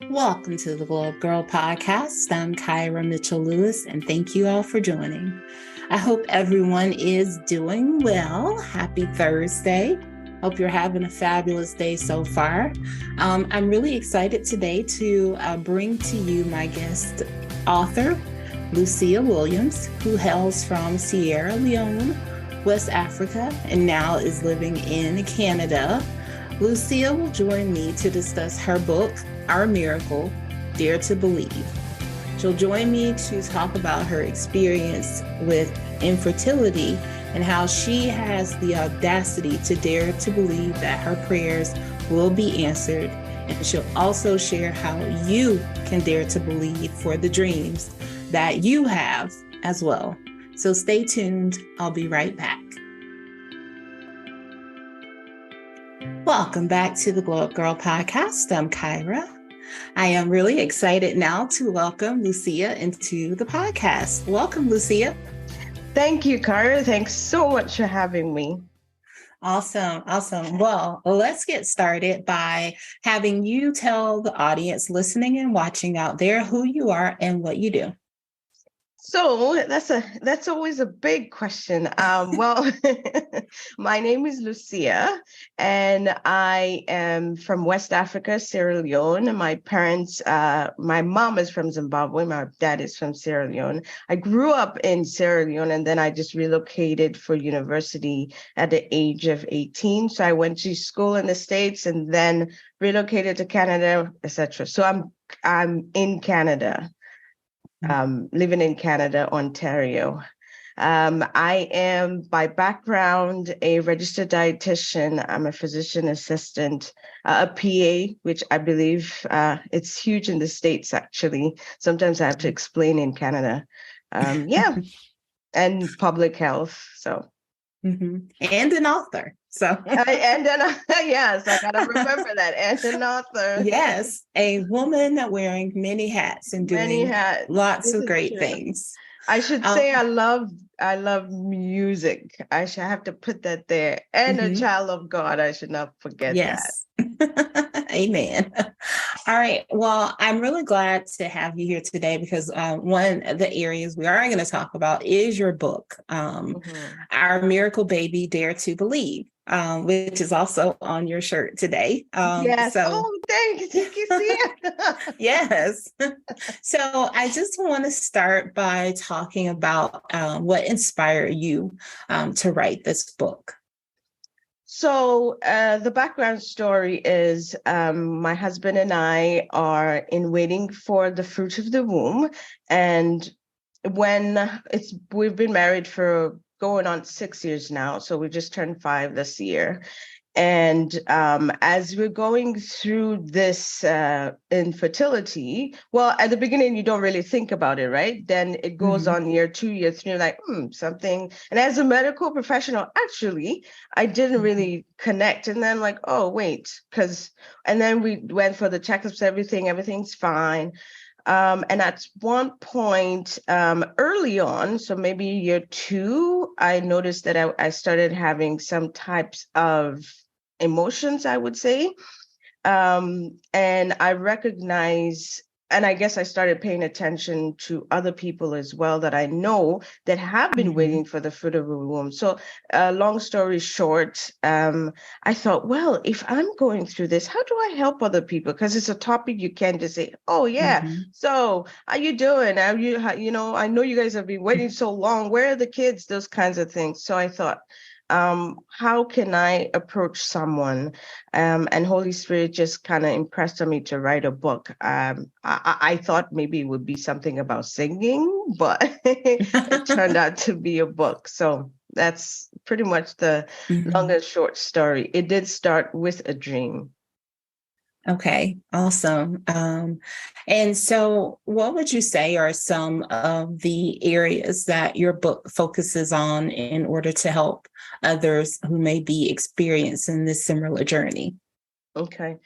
Welcome to the Gyrl podcast. I'm Kyra Mitchell Lewis, and thank you all for joining. I hope everyone is doing well. Happy Thursday. Hope you're having a fabulous day so far. I'm really excited today to bring to you my guest author, Lucia Williams, who hails from Sierra Leone, West Africa, and now is living in Canada. Lucia will join me to discuss her book, Our Miracle, Dare to Believe. She'll join me to talk about her experience with infertility and how she has the audacity to dare to believe that her prayers will be answered. And she'll also share how you can dare to believe for the dreams that you have as well. So stay tuned. I'll be right back. Welcome back to the Glow Up Gyrl podcast. I'm Kyra. I am really excited now to welcome Lucia into the podcast. Welcome, Lucia. Thank you, Kyra. Thanks so much for having me. Awesome. Well, let's get started by having you tell the audience listening and watching out there who you are and what you do. So that's always a big question. Well, my name is Lucia, and I am from West Africa, Sierra Leone. My mom is from Zimbabwe. My dad is from Sierra Leone. I grew up in Sierra Leone, and then I just relocated for university at the age of 18. So I went to school in the States and then relocated to Canada, etc. So I'm in Canada. Living in Canada, Ontario. I am by background a registered dietitian. I'm a physician assistant, a PA, which I believe it's huge in the States, actually. Sometimes I have to explain in Canada. And public health. So. Mm-hmm. And an author. Yes, I gotta remember that. And an author. Yes, a woman wearing many hats and doing lots of great things. I should say I love music. I should have to put that there. And a child of God. I should not forget that. Amen. All right. Well, I'm really glad to have you here today because one of the areas we are going to talk about is your book, Our Miracle Baby, Dare to Believe, which is also on your shirt today. Yes. Thank you. See it? Yes. So I just want to start by talking about what inspired you to write this book. So the background story is my husband and I are in waiting for the fruit of the womb. And we've been married for going on 6 years now. So we just turned 5 this year. And as we're going through this infertility, well, at the beginning, you don't really think about it, right? Then it goes on year 2, year 3, you're like, something. And as a medical professional, actually, I didn't really connect. And then like, oh, wait, and then we went for the checkups, everything's fine. And at one point early on, so maybe year 2, I noticed that I started having some types of emotions, I would say. And I recognize, and I guess I started paying attention to other people as well that I know that have been waiting for the fruit of the womb. So long story short, I thought, well, if I'm going through this, how do I help other people? Because it's a topic you can't just say, oh, yeah. So how you doing? I know you guys have been waiting so long. Where are the kids? Those kinds of things. So I thought, how can I approach someone? And Holy Spirit just kind of impressed on me to write a book. I thought maybe it would be something about singing, but it turned out to be a book. So that's pretty much the long and short story. It did start with a dream. Okay, awesome. And so what would you say are some of the areas that your book focuses on in order to help others who may be experiencing this similar journey? Okay.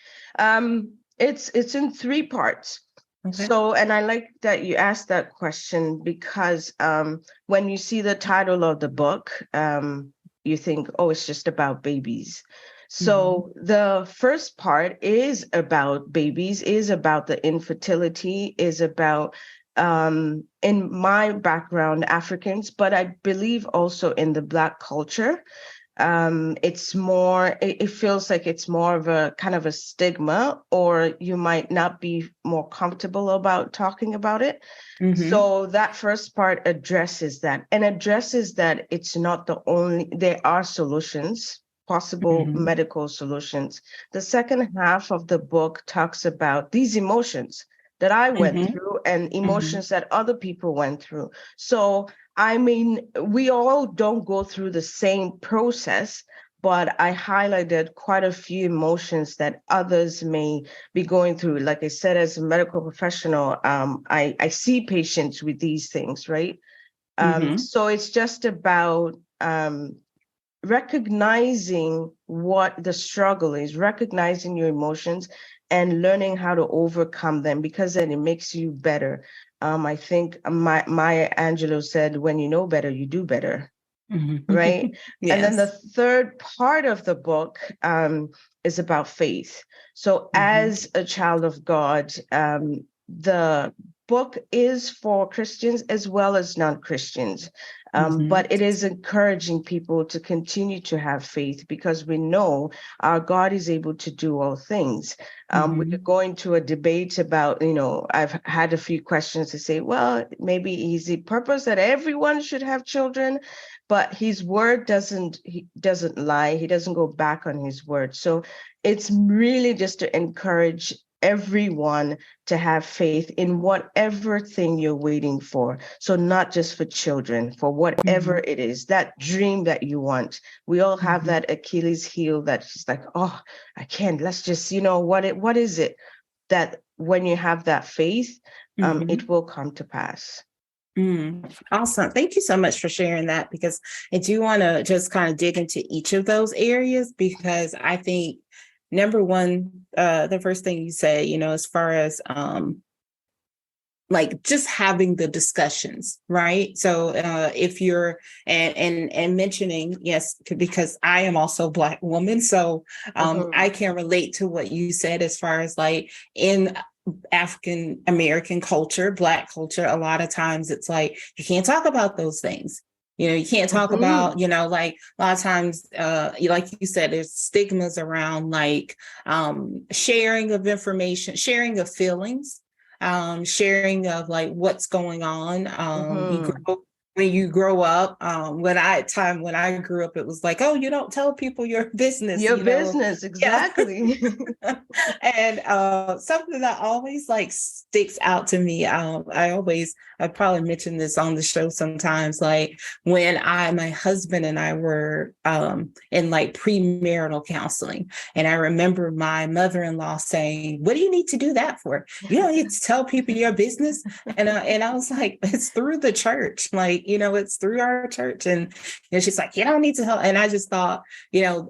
It's in 3 parts. Okay. So, and I like that you asked that question because when you see the title of the book, you think, oh, it's just about babies. So the first part is about babies, is about the infertility, is about, in my background, Africans, but I believe also in the Black culture. It's more, it feels like it's more of a kind of a stigma, or you might not be more comfortable about talking about it. So that first part addresses that, and addresses that it's not the only, there are solutions, possible medical solutions. The second half of the book talks about these emotions that I went through and emotions that other people went through. So I mean, we all don't go through the same process, but I highlighted quite a few emotions that others may be going through. Like I said, as a medical professional, I see patients with these things, right? So it's just about recognizing what the struggle is, recognizing your emotions and learning how to overcome them, because then it makes you better. I think Maya Angelou said, when you know better, you do better. Right. Yes. And then the third part of the book is about faith. So as a child of God, the book is for Christians as well as non-Christians. But it is encouraging people to continue to have faith, because we know our God is able to do all things. We could go into a debate about, I've had a few questions to say, well, maybe he's the purpose that everyone should have children, but his word doesn't lie. He doesn't go back on his word. So it's really just to encourage everyone to have faith in whatever thing you're waiting for. So not just for children, for whatever it is, that dream that you want. We all have that Achilles heel that's just like, oh, I can't, let's just, what is it that when you have that faith, it will come to pass. Awesome. Thank you so much for sharing that, because I do want to just kind of dig into each of those areas, because I think number one, the first thing you say, as far as like just having the discussions, right? So if you're and mentioning, yes, because I am also a Black woman, so I can relate to what you said as far as like in African American culture, Black culture, a lot of times it's like you can't talk about those things. You can't talk about, like a lot of times, like you said, there's stigmas around like sharing of information, sharing of feelings, sharing of like what's going on. When you grow up, when I grew up, it was like, oh, you don't tell people your business. Your business, exactly. Yeah. And something that always like sticks out to me. I probably mentioned this on the show sometimes, like when my husband and I were in like premarital counseling. And I remember my mother-in-law saying, what do you need to do that for? You don't need to tell people your business. And I was like, it's through the church. Like, it's through our church. And she's like, you don't need to help. And I just thought,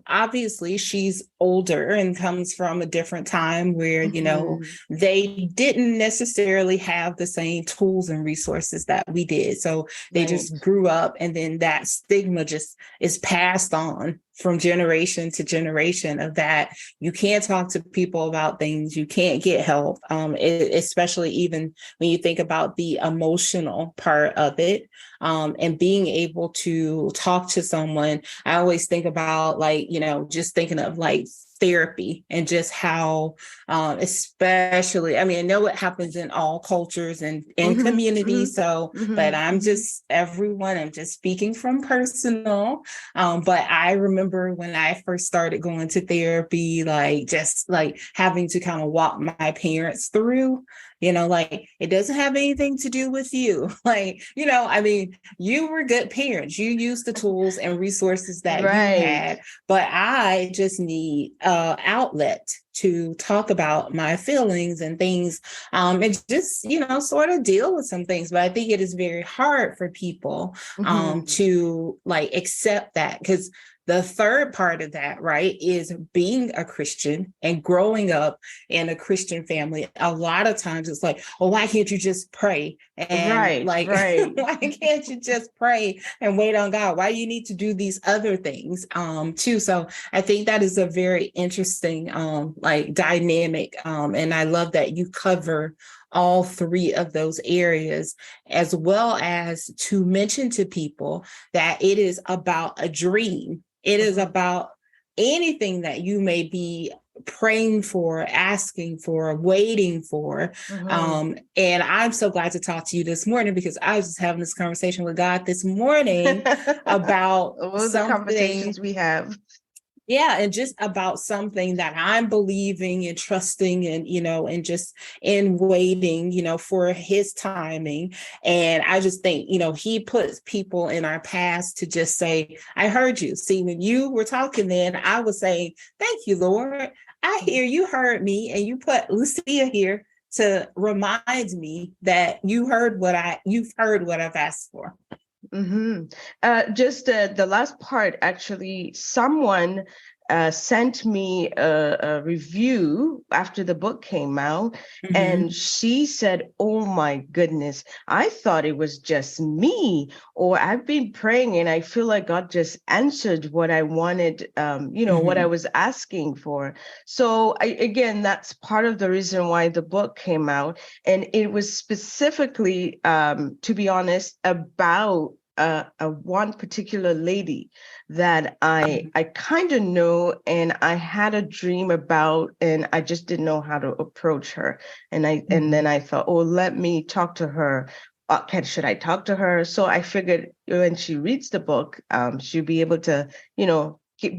obviously she's older and comes from a different time where, they didn't necessarily have the same tools and resources that we did. So they just grew up, and then that stigma just is passed on from generation to generation of that. You can't talk to people about things. You can't get help, especially even when you think about the emotional part of it, and being able to talk to someone. I always think about like, just thinking of like therapy and just how, especially, I mean, I know it happens in all cultures and in communities. So, but I'm just speaking from personal. But I remember when I first started going to therapy, like just like having to kind of walk my parents through, like it doesn't have anything to do with you. Like, I mean, you were good parents. You used the tools and resources that you had, but I just need outlet to talk about my feelings and things, and just, sort of deal with some things. But I think it is very hard for people to like accept that, because the third part of that, right, is being a Christian and growing up in a Christian family. A lot of times it's like, oh, why can't you just pray? And Right, like, right. why can't you just pray and wait on God? Why do you need to do these other things too? So I think that is a very interesting like dynamic. And I love that you cover all three of those areas, as well as to mention to people that it is about a dream. It is about anything that you may be praying for, asking for, waiting for. And I'm so glad to talk to you this morning, because I was just having this conversation with God this morning about All the something. conversations we have. Yeah, and just about something that I'm believing and trusting and, and just in waiting, for his timing. And I just think, he puts people in our past to just say, I heard you. See, when you were talking then, I was saying, thank you, Lord. I hear you heard me, and you put Lucia here to remind me that you've heard what I've asked for. Just the last part, actually, someone sent me a review after the book came out, and she said, oh my goodness, I thought it was just me, or I've been praying and I feel like God just answered what I wanted, what I was asking for. So again, that's part of the reason why the book came out. And it was specifically, to be honest, about one particular lady that I kind of know, and I had a dream about, and I just didn't know how to approach her. And then I thought, oh, let me talk to her. Should I talk to her? So I figured when she reads the book, she'll be able to,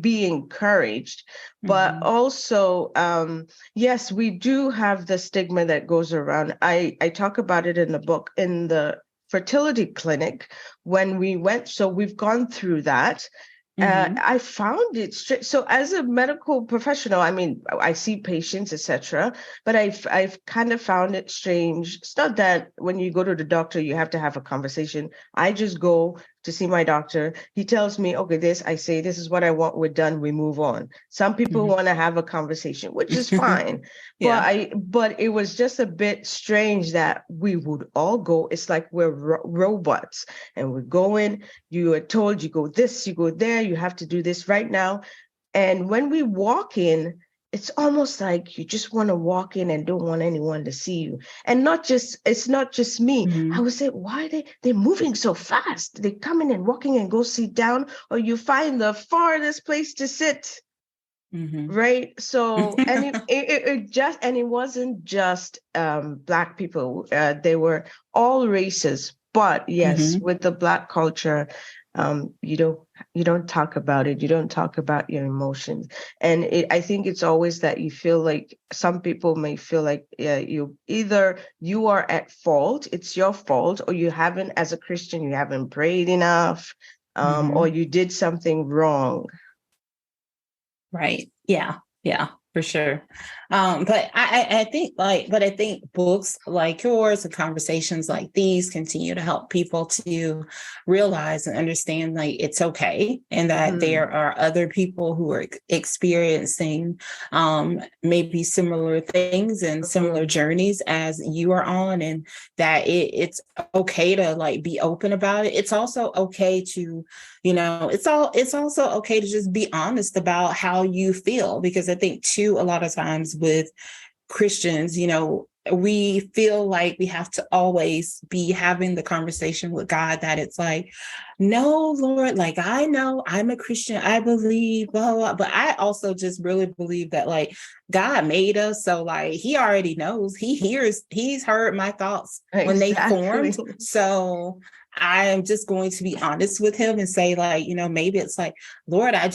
be encouraged. But also, yes, we do have the stigma that goes around. I talk about it in the book, in the fertility clinic when we went. So we've gone through that. I found it so as a medical professional, I mean, I see patients, etc., but I've kind of found it strange. It's not that when you go to the doctor you have to have a conversation. I just go to see my doctor. He tells me, okay, I say, this is what I want, we're done, we move on. Some people want to have a conversation, which is fine. Yeah. But it was just a bit strange that we would all go. It's like we're robots, and we're going, you are told, you go this, you go there, you have to do this right now. And when we walk in, it's almost like you just want to walk in and don't want anyone to see you. And it's not just me. I would say, why are they're moving so fast? They come in and walking and go sit down, or you find the farthest place to sit. Right. So, and it wasn't just Black people. They were all races. But yes, with the Black culture, you don't talk about it. You don't talk about your emotions. And I think it's always that you feel like, some people may feel like you are at fault, it's your fault, or you haven't, as a Christian, you haven't prayed enough, or you did something wrong. Right. Yeah. Yeah, for sure. But I think books like yours and conversations like these continue to help people to realize and understand, like, it's okay, and that there are other people who are experiencing maybe similar things and similar journeys as you are on, and that it's okay to like be open about it. It's also okay to, it's also okay to just be honest about how you feel, because I think too, a lot of times with Christians, we feel like we have to always be having the conversation with God, that it's like, no, Lord, like, I know I'm a Christian, I believe, blah, blah, but I also just really believe that, like, God made us. So like, he already knows, he's heard my thoughts when they formed. So I am just going to be honest with him and say, like, maybe it's like, Lord, I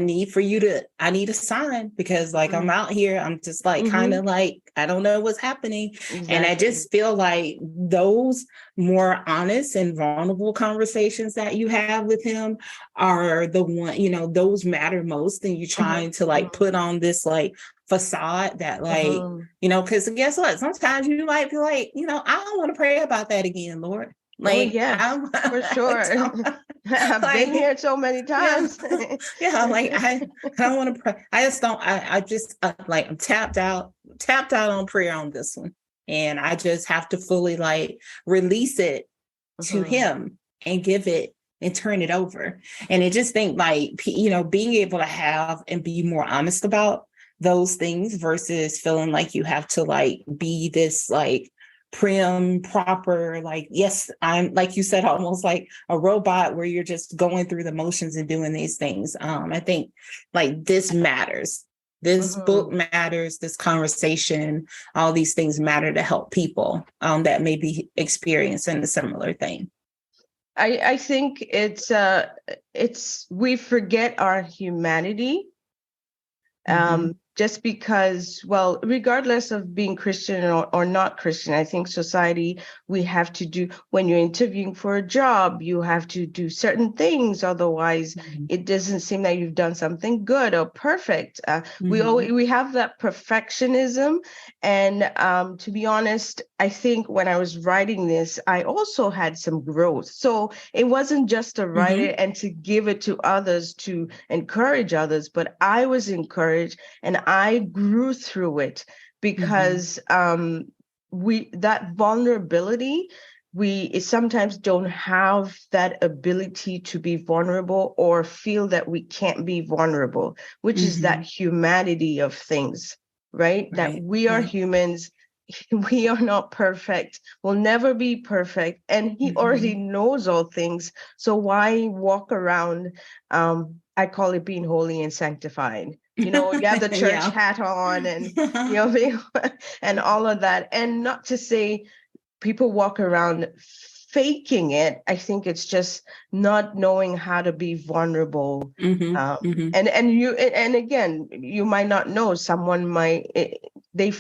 need a sign, because like, I'm out here, I'm just like, kind of like, I don't know what's happening. And I just feel like those more honest and vulnerable conversations that you have with him are the one, those matter most than you trying to like put on this like facade that like, because guess what? Sometimes you might be like, I don't want to pray about that again, Lord. Like, yes, for sure. I've been here so many yeah, times. yeah. Like I don't want to pray. I just don't. I just like I'm tapped out on prayer on this one, and I just have to fully like release it to Mhm. him and give it and turn it over. And I just think like, being able to have and be more honest about those things versus feeling like you have to like be this like prim, proper, like, yes, I'm like you said, almost like a robot where you're just going through the motions and doing these things. I think like this matters. This book Mhm. matters, this conversation, all these things matter to help people that may be experiencing a similar thing. I think it's we forget our humanity, Mm-hmm. just because, well, regardless of being Christian or not Christian, I think society, we have to do, when you're interviewing for a job, you have to do certain things. Otherwise, Mm-hmm. it doesn't seem like you've done something good or perfect. Mm-hmm. We have that perfectionism. And to be honest, I think when I was writing this, I also had some growth. So it wasn't just to write Mm-hmm. it and to give it to others, to encourage others, but I was encouraged and I grew through it Mm-hmm. because we that vulnerability, we sometimes don't have that ability to be vulnerable or feel that we can't be vulnerable, which is that Mm-hmm. humanity of things, right? That Right. we are Yeah. humans. We are not perfect. We'll never be perfect. And he Mm-hmm. already knows all things. So why walk around? I call it being holy and sanctified. You have the church Yeah. hat on and and all of that. And not to say people walk around faking it. I think it's just not knowing how to be vulnerable. Mm-hmm. Mm-hmm. And again, you might not know, someone might, they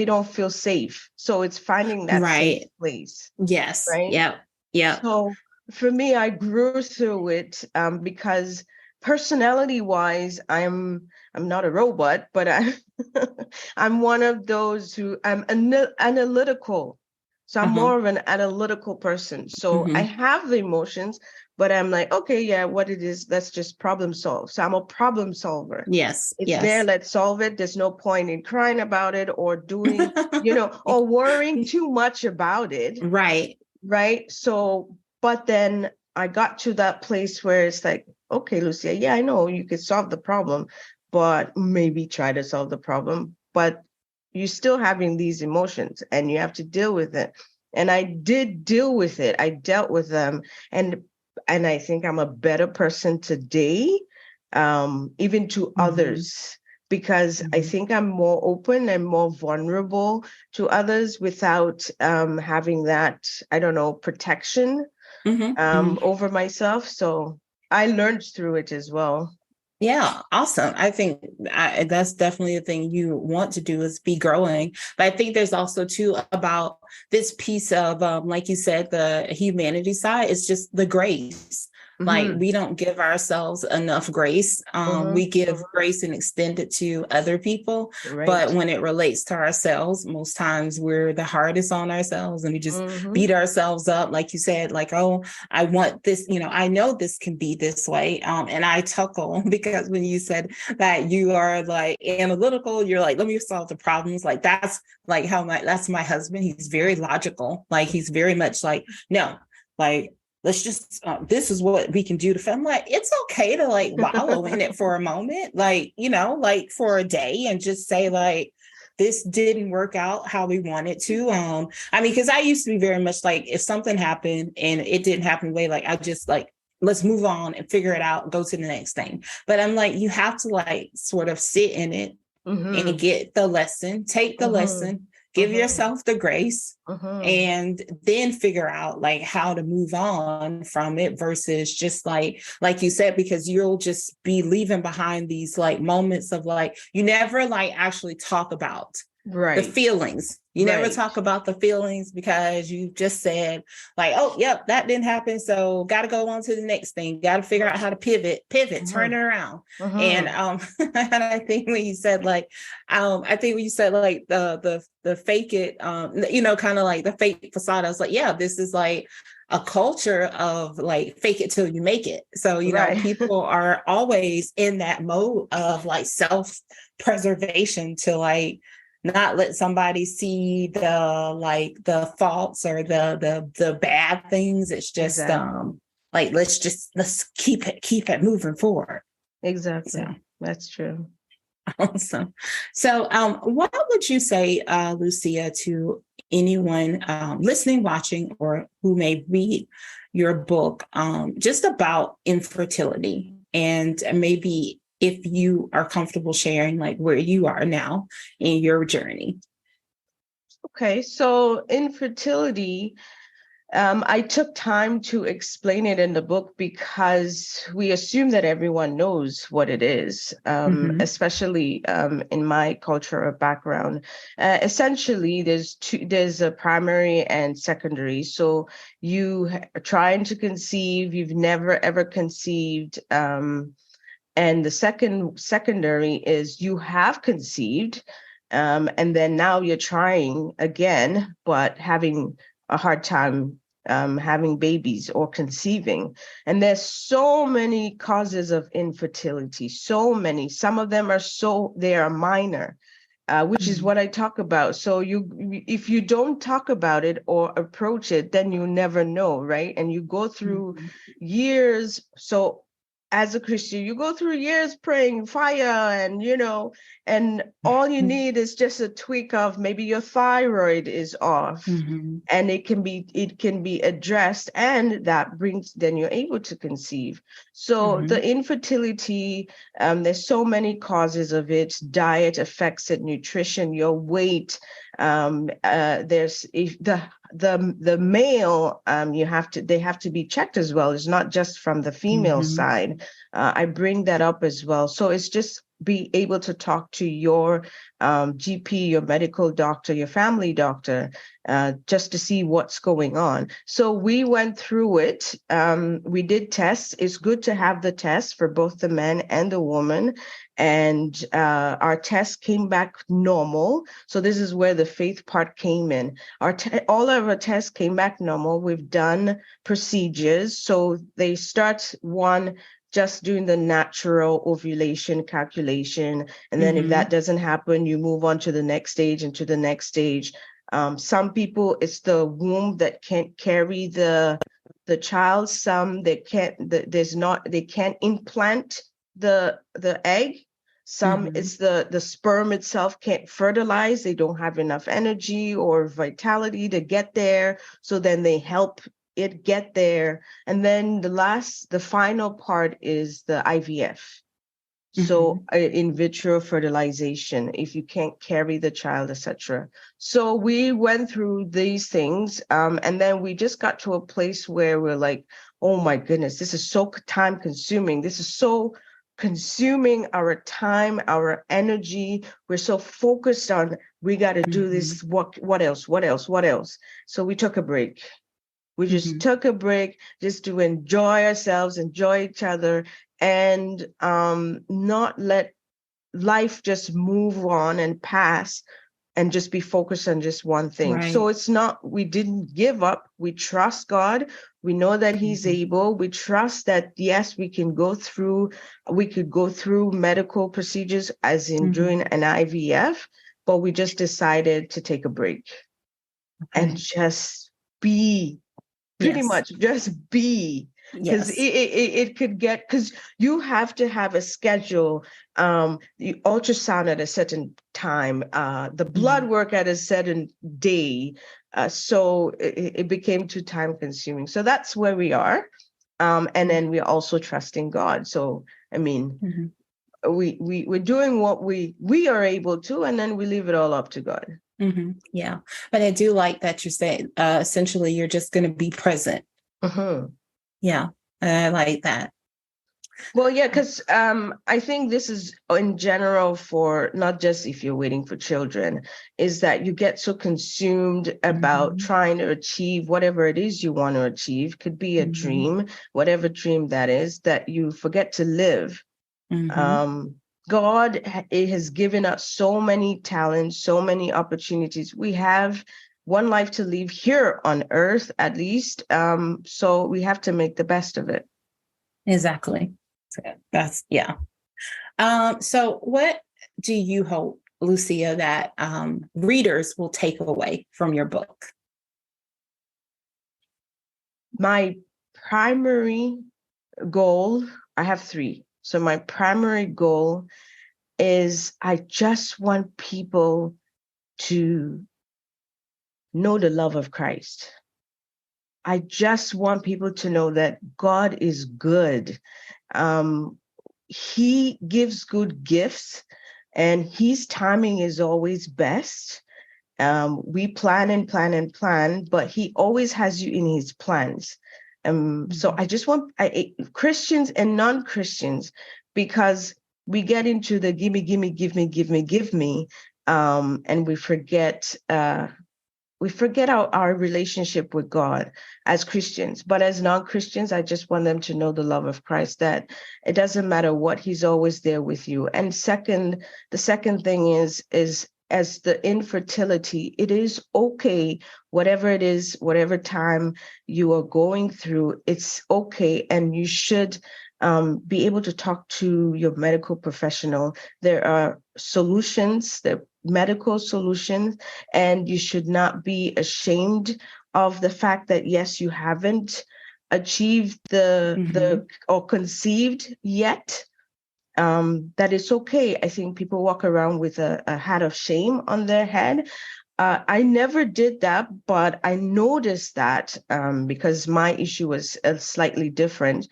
don't feel safe, so it's finding that safe Right. place, Yes. right? Yep. Yep. So for me, I grew through it, because personality wise, I'm not a robot, but I'm one of those who I'm analytical. So I'm Uh-huh. more of an analytical person. So I Mm-hmm. have the emotions, but I'm like, okay, yeah, what it is, let's just problem solve. So I'm a problem solver. Yes. It's there, Yes. let's solve it. There's no point in crying about it or doing, or worrying too much about it. Right. Right. So, but then I got to that place where it's like, okay, Lucia, yeah, I know you could solve the problem, but maybe try to solve the problem. But you're still having these emotions and you have to deal with it. And I did deal with it. I dealt with them. And I think I'm a better person today, even to Mm-hmm. others, because I Mm-hmm. think I'm more open and more vulnerable to others without having that, I don't know, protection Mm-hmm. Mm-hmm. over myself. So I learned through it as well. Yeah, awesome. I think that's definitely a thing you want to do is be growing. But I think there's also too about this piece of, like you said, the humanity side. It's just the grace. Like Mm-hmm, we don't give ourselves enough grace. mm-hmm, We give grace and extend it to other people, but right. when it relates to ourselves, most times we're the hardest on ourselves, and we just Mm-hmm, beat ourselves up. Like you said, like, oh, I want this, I know this can be this way. And I chuckle because when you said that you are like analytical, you're like, let me solve the problems. Like that's like that's my husband. He's very logical. Like he's very much like, no, like, let's just, this is what we can do to film. Like, it's okay to like wallow in it for a moment, like, like for a day and just say like, this didn't work out how we wanted to. I mean, because I used to be very much like, if something happened and it didn't happen the way, like, I just like, let's move on and figure it out, go to the next thing. But I'm like, you have to like sort of sit in it and mm-hmm, get the lesson, take the mm-hmm, lesson, give mm-hmm, yourself the grace, mm-hmm. and then figure out like how to move on from it versus just like you said, because you'll just be leaving behind these like moments of like, you never like actually talk about the Right, feelings. You never right. talk about the feelings because you just said like, oh, yep, that didn't happen. So got to go on to the next thing. Got to figure out how to pivot, turn Mm-hmm, it around. And mm-hmm, and I think when you said like, I think when you said like the fake it, kind of like the fake facade, I was like, yeah, this is like, a culture of like fake it till you make it. So, Right. people are always in that mode of like self-preservation to like not let somebody see the faults or the bad things. It's just Exactly. like let's keep it moving forward. So Exactly. That's true. awesome. So what would you say, Lucia, to anyone listening, watching, or who may read your book just about infertility, and maybe if you are comfortable sharing like where you are now in your journey? Okay, so infertility, I took time to explain it in the book because we assume that everyone knows what it is, Mm-hmm. especially in my culture or background. Essentially, there's a primary and secondary. So you are trying to conceive, you've never ever conceived. And the secondary is you have conceived, and then now you're trying again, but having a hard time having babies or conceiving. And there's so many causes of infertility, so many. Some of them they are minor. Which is Mm-hmm. what I talk about. So if you don't talk about it or approach it, then you never know, right? And you go through Mm-hmm. years. So as a Christian, you go through years praying fire and all you need is just a tweak of maybe your thyroid is off. Mm-hmm. And it can be addressed, and then you're able to conceive. So Mm-hmm. the infertility, there's so many causes of it. Diet affects it, nutrition, your weight. There's if the male, they have to be checked as well. It's not just from the female Mm-hmm. side. I bring that up as well. So it's just be able to talk to your GP, your medical doctor, your family doctor, just to see what's going on. So we went through it. We did tests. It's good to have the tests for both the man and the woman. And our test came back normal. So this is where the faith part came in. All of our tests came back normal. We've done procedures. So they start one just doing the natural ovulation calculation. And then if that doesn't happen, you move on to the next stage and to the next stage. Some people, it's the womb that can't carry the child. Some they can't. They can't implant the egg. Some Mm-hmm. it's the sperm itself can't fertilize. They don't have enough energy or vitality to get there. So then they help it get there. And then the final part is the IVF. So Mm-hmm. in vitro fertilization, if you can't carry the child, etc. So we went through these things, and then we just got to a place where we're like, oh my goodness, this is so time consuming. This is so consuming our time, our energy. We're so focused on we got to do Mm-hmm. this. What else? What else? What else? So we took a break. We just Mm-hmm. took a break just to enjoy ourselves, enjoy each other, and not let life just move on and pass and just be focused on just one thing. So Right. it's not, we didn't give up. We trust God. We know that He's Mm-hmm. able. We trust that, yes, we could go through medical procedures, as in Mm-hmm. doing an IVF, but we just decided to take a break and Okay. just be. Pretty Yes. much just be, because Yes. it could get, because you have to have a schedule, the ultrasound at a certain time, the blood Mm-hmm. work at a certain day. So it became too time consuming. So that's where we are. And then we're also trusting God. So, I mean, Mm-hmm. we're doing what we are able to, and then we leave it all up to God. Mm-hmm. Yeah. But I do like that you said essentially you're just going to be present. Mhm. Yeah. I like that. Well, yeah, because I think this is in general for not just if you're waiting for children, is that you get so consumed about Mm-hmm. trying to achieve whatever it is you want to achieve, could be a Mm-hmm. dream, whatever dream that is, that you forget to live. Mm-hmm. Um, God has given us so many talents, so many opportunities. We have one life to live here on earth, at least. So we have to make the best of it. Exactly. That's, yeah. So what do you hope, Lucia, that readers will take away from your book? My primary goal, I have three. So my primary goal is I just want people to know the love of Christ. I just want people to know that God is good. He gives good gifts, and his timing is always best. We plan and plan and plan, but he always has you in his plans. So I just want Christians and non-Christians, because we get into the gimme, gimme, give me, give me, give me, and we forget our relationship with God as Christians. But as non-Christians, I just want them to know the love of Christ, that it doesn't matter what, he's always there with you. And the second thing is as the infertility, it is okay, whatever it is, whatever time you are going through, it's okay. And you should be able to talk to your medical professional. There are solutions, there are medical solutions, and you should not be ashamed of the fact that, yes, you haven't achieved the or conceived yet. That it's okay. I think people walk around with a hat of shame on their head. I never did that, but I noticed that because my issue was slightly different.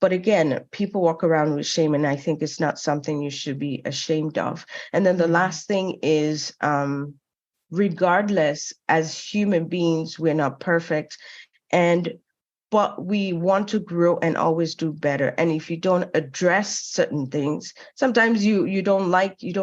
But again, people walk around with shame, and I think it's not something you should be ashamed of. And then the last thing is, regardless, as human beings, we're not perfect. But we want to grow and always do better. And if you don't address certain things, sometimes you don't like you,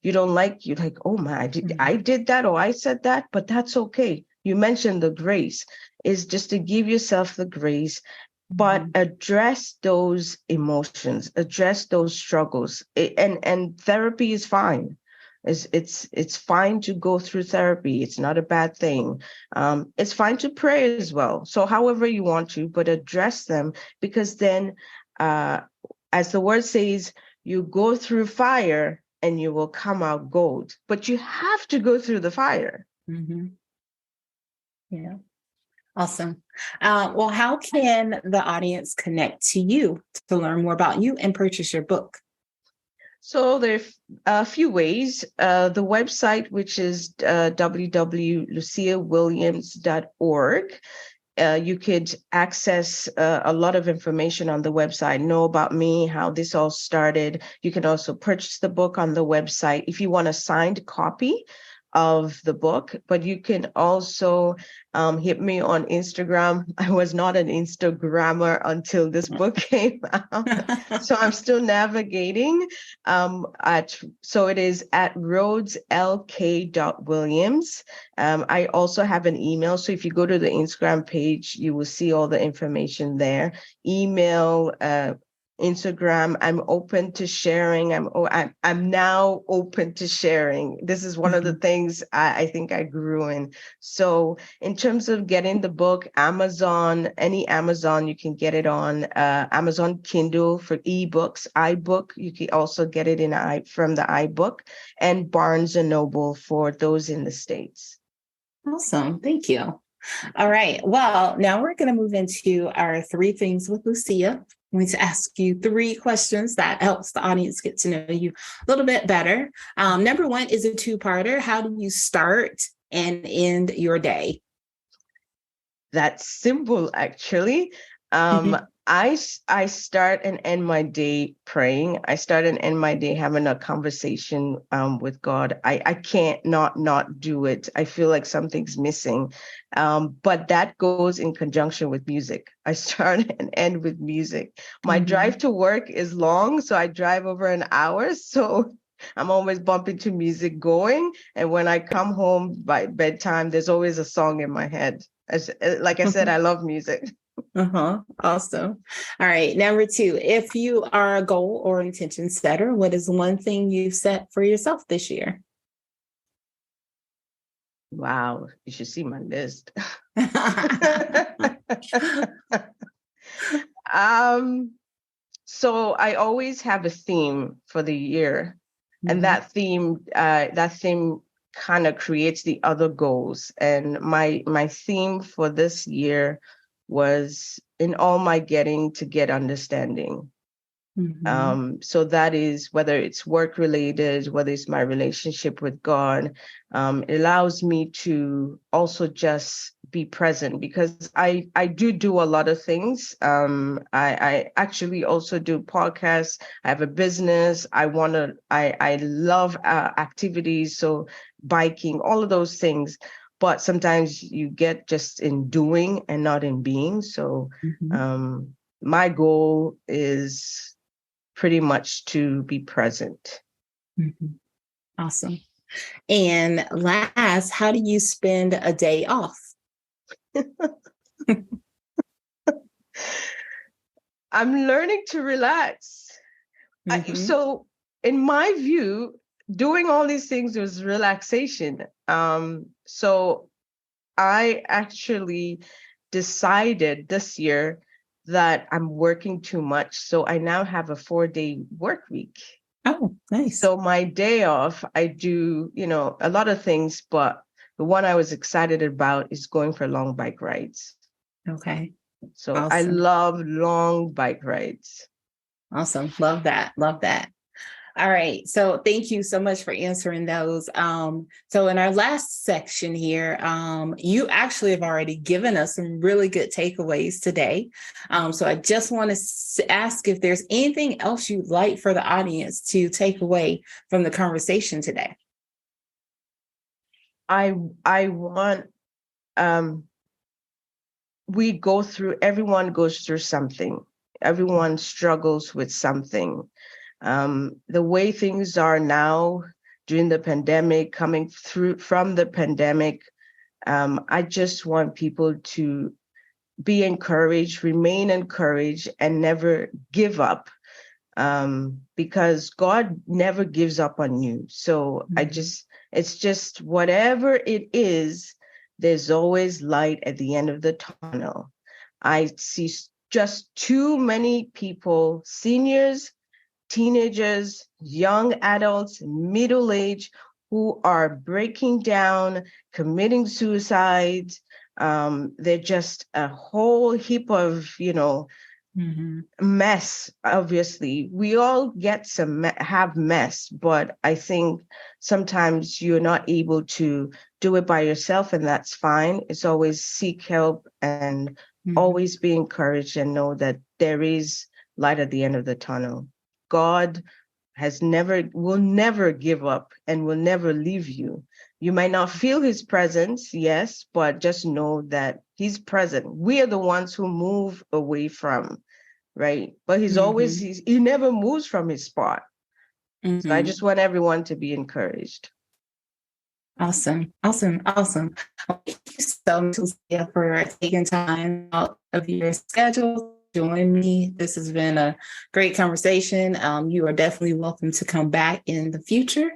like, oh my, I did that, or I said that, but that's okay. You mentioned the grace is just to give yourself the grace, but address those emotions, address those struggles. And therapy is fine. It's fine to go through therapy. It's not a bad thing. It's fine to pray as well. So however you want to, but address them, because then, as the word says, you go through fire and you will come out gold. But you have to go through the fire. Yeah. Awesome. Well, how can the audience connect to you to learn more about you and purchase your book? So there are a few ways. The website, which is www.luciawilliams.org. You could access a lot of information on the website, know about me, how this all started. You can also purchase the book on the website if you want a signed copy of the book, but you can also hit me on Instagram. I was not an Instagrammer until this book came out, so I'm still navigating. So it is at rhodeslk.williams. I also have an email, so if you go to the Instagram page, you will see all the information there. Email, Instagram, I'm open to sharing. I'm now open to sharing. This is one of the things I think I grew in. So in terms of getting the book, Amazon, any Amazon, you can get it on Amazon Kindle for ebooks, iBook. You can also get it from the iBook, and Barnes and Noble for those in the States. Awesome. Thank you. All right. Well, now we're going to move into our 3 things with Lucia. I'm going to ask you 3 questions that helps the audience get to know you a little bit better. Number 1 is a 2-parter. How do you start and end your day? That's simple, actually. I start and end my day praying. I start and end my day having a conversation with God. I can't not do it. I feel like something's missing. But that goes in conjunction with music. I start and end with music. My drive to work is long, so I drive over an hour. So I'm always bumping to music going. And when I come home by bedtime, there's always a song in my head. Like I said, I love music. Awesome. All right. Number 2, if you are a goal or intention setter, what is one thing you've set for yourself this year? Wow, you should see my list. So I always have a theme for the year, and that theme kind of creates the other goals. And my theme for this year was, in all my getting to get understanding. So that is, whether it's work related, whether it's my relationship with God, it allows me to also just be present, because I do a lot of things. I actually also do podcasts. I have a business. I love activities. So biking, all of those things. But sometimes you get just in doing and not in being. So my goal is pretty much to be present. Awesome. And last, how do you spend a day off? I'm learning to relax. So in my view, doing all these things was relaxation. So I actually decided this year that I'm working too much. So I now have a 4-day work week. Oh, nice. So my day off, I do, a lot of things, but the one I was excited about is going for long bike rides. Okay. So awesome. I love long bike rides. Awesome. Love that. Love that. All right. So thank you so much for answering those. So in our last section here, you actually have already given us some really good takeaways today. So I just want to ask if there's anything else you'd like for the audience to take away from the conversation today. I want, everyone goes through something. Everyone struggles with something. The way things are now during the pandemic, coming through from the pandemic, I just want people to be encouraged, remain encouraged, and never give up, because God never gives up on you. So it's just whatever it is, there's always light at the end of the tunnel. I see just too many people, seniors, teenagers, young adults, middle age, who are breaking down, committing suicide. They're just a whole heap of, mess. Obviously, we all get have mess, but I think sometimes you're not able to do it by yourself, and that's fine. It's always seek help and always be encouraged, and know that there is light at the end of the tunnel. God will never give up and will never leave you. You might not feel his presence, yes, but just know that he's present. We are the ones who move away from, right? But he never moves from his spot. So I just want everyone to be encouraged. Awesome. Awesome. Awesome. Thank you so much, Lucia, for taking time out of your schedule to join me. This has been a great conversation. You are definitely welcome to come back in the future.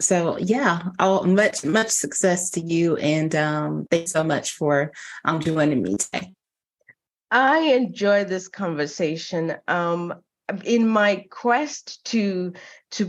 So yeah, much success to you. And thanks so much for joining me today. I enjoyed this conversation. In my quest to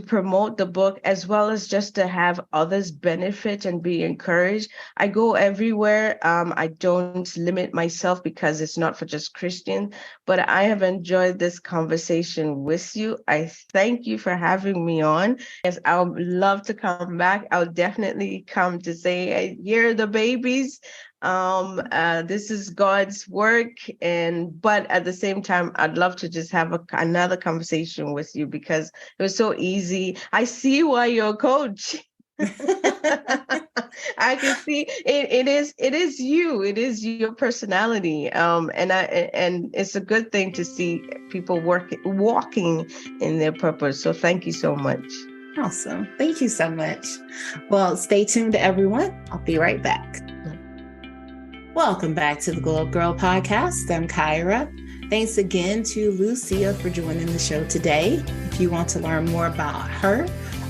promote the book, as well as just to have others benefit and be encouraged, I go everywhere. I don't limit myself because it's not for just Christians, but I have enjoyed this conversation with you. I thank you for having me on. Yes, I would love to come back. I'll definitely come to say, hey, here are the babies. This is God's work, but at the same time, I'd love to just have another conversation with you, because it was so easy. I see why you're a coach. I can see it is you. It is your personality. And it's a good thing to see people walking in their purpose. So thank you so much. Awesome. Thank you so much. Well, stay tuned, everyone. I'll be right back. Welcome back to the Glow Up Girl podcast. I'm Kyra. Thanks again to Lucia for joining the show today. If you want to learn more about her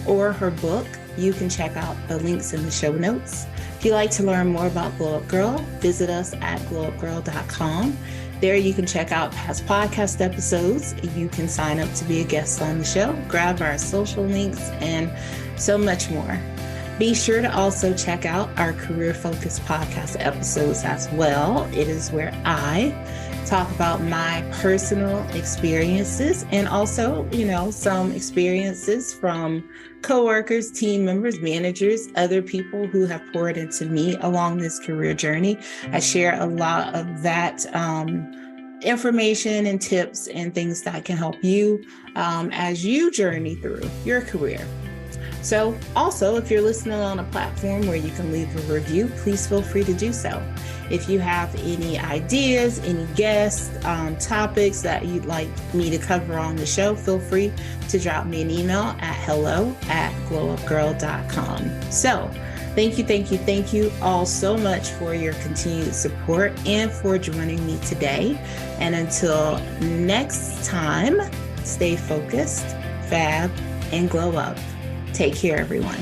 or her book, You can check out the links in the show notes. If you'd like to learn more about Glow Up Gyrl, visit us at glowupgirl.com. There you can check out past podcast episodes. You can sign up to be a guest on the show, grab our social links, and so much more. Be sure to also check out our career-focused podcast episodes as well. It is where I talk about my personal experiences and also, some experiences from coworkers, team members, managers, other people who have poured into me along this career journey. I share a lot of that information and tips and things that can help you as you journey through your career. So also, if you're listening on a platform where you can leave a review, please feel free to do so. If you have any ideas, any guest topics that you'd like me to cover on the show, feel free to drop me an email at hello@glowupgirl.com. So thank you all so much for your continued support and for joining me today. And until next time, stay focused, fab, and glow up. Take care, everyone.